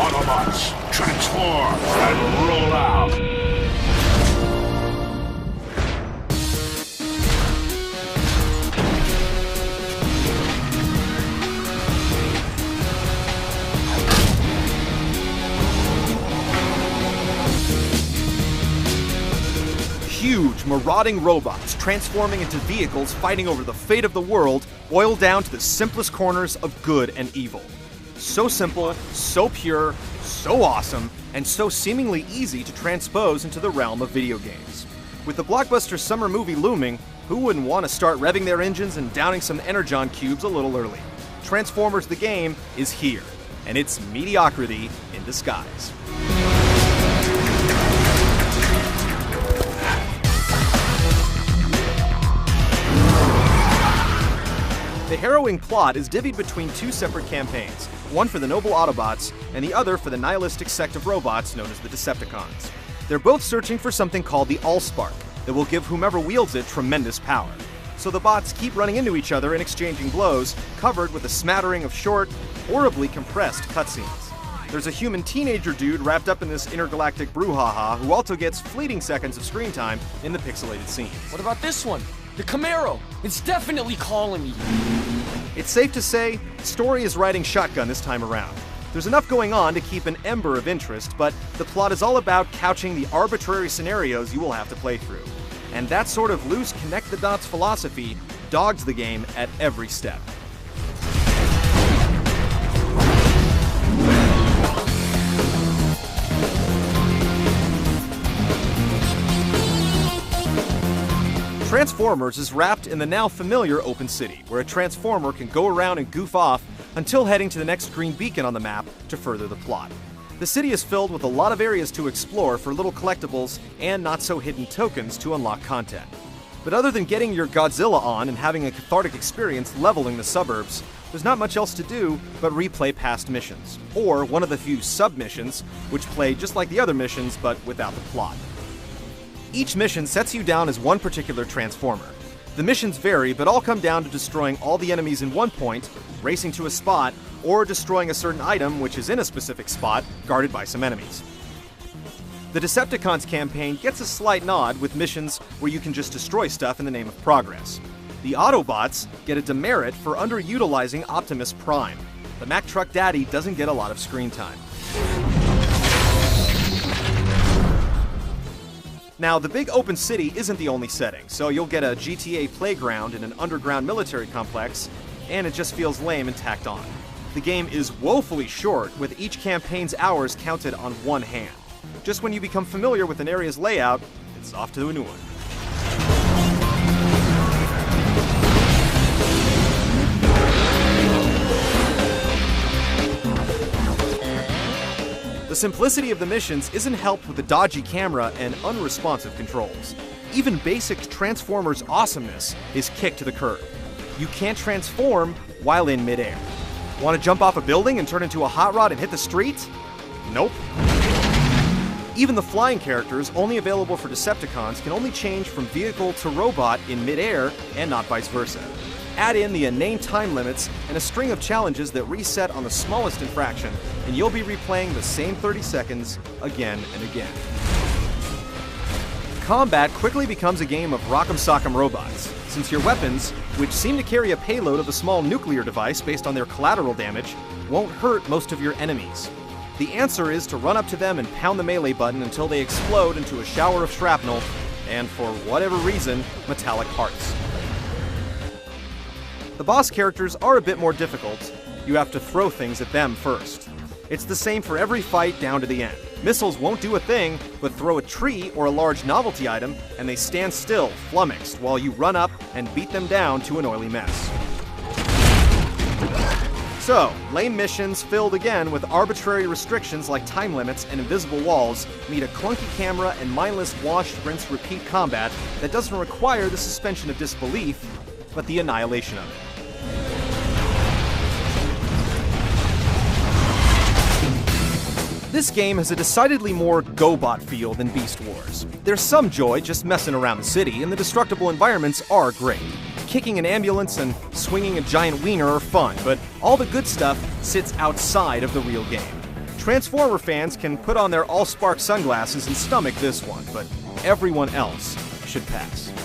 Autobots, transform and roll out! Huge, marauding robots transforming into vehicles fighting over the fate of the world boil down to the simplest corners of good and evil. So simple, so pure, so awesome, and so seemingly easy to transpose into the realm of video games. With the blockbuster summer movie looming, who wouldn't want to start revving their engines and downing some Energon cubes a little early? Transformers the game is here, and it's mediocrity in disguise. The harrowing plot is divvied between two separate campaigns, one for the noble Autobots and the other for the nihilistic sect of robots known as the Decepticons. They're both searching for something called the AllSpark that will give whomever wields it tremendous power. So the bots keep running into each other and exchanging blows, covered with a smattering of short, horribly compressed cutscenes. There's a human teenager dude wrapped up in this intergalactic brouhaha who also gets fleeting seconds of screen time in the pixelated scenes. What about this one? The Camaro! It's definitely calling me! It's safe to say, story is riding shotgun this time around. There's enough going on to keep an ember of interest, but the plot is all about couching the arbitrary scenarios you will have to play through. And that sort of loose connect-the-dots philosophy dogs the game at every step. Transformers is wrapped in the now familiar open city, where a Transformer can go around and goof off until heading to the next green beacon on the map to further the plot. The city is filled with a lot of areas to explore for little collectibles and not-so-hidden tokens to unlock content. But other than getting your Godzilla on and having a cathartic experience leveling the suburbs, there's not much else to do but replay past missions, or one of the few sub-missions, which play just like the other missions but without the plot. Each mission sets you down as one particular Transformer. The missions vary, but all come down to destroying all the enemies in one point, racing to a spot, or destroying a certain item which is in a specific spot, guarded by some enemies. The Decepticons campaign gets a slight nod with missions where you can just destroy stuff in the name of progress. The Autobots get a demerit for underutilizing Optimus Prime. The Mack Truck Daddy doesn't get a lot of screen time. Now, the big open city isn't the only setting, so you'll get a GTA playground in an underground military complex, and it just feels lame and tacked on. The game is woefully short, with each campaign's hours counted on one hand. Just when you become familiar with an area's layout, it's off to a new one. The simplicity of the missions isn't helped with the dodgy camera and unresponsive controls. Even basic Transformers awesomeness is kicked to the curb. You can't transform while in midair. Want to jump off a building and turn into a hot rod and hit the street? Nope. Even the flying characters, only available for Decepticons, can only change from vehicle to robot in midair and not vice versa. Add in the inane time limits and a string of challenges that reset on the smallest infraction, and you'll be replaying the same 30 seconds again and again. Combat quickly becomes a game of rock'em sock'em robots, since your weapons, which seem to carry a payload of a small nuclear device based on their collateral damage, won't hurt most of your enemies. The answer is to run up to them and pound the melee button until they explode into a shower of shrapnel and, for whatever reason, metallic hearts. The boss characters are a bit more difficult. You have to throw things at them first. It's the same for every fight down to the end. Missiles won't do a thing, but throw a tree or a large novelty item, and they stand still, flummoxed, while you run up and beat them down to an oily mess. So, lame missions filled again with arbitrary restrictions like time limits and invisible walls meet a clunky camera and mindless wash, rinse, repeat combat that doesn't require the suspension of disbelief, but the annihilation of it. This game has a decidedly more GoBot feel than Beast Wars. There's some joy just messing around the city, and the destructible environments are great. Kicking an ambulance and swinging a giant wiener are fun, but all the good stuff sits outside of the real game. Transformer fans can put on their AllSpark sunglasses and stomach this one, but everyone else should pass.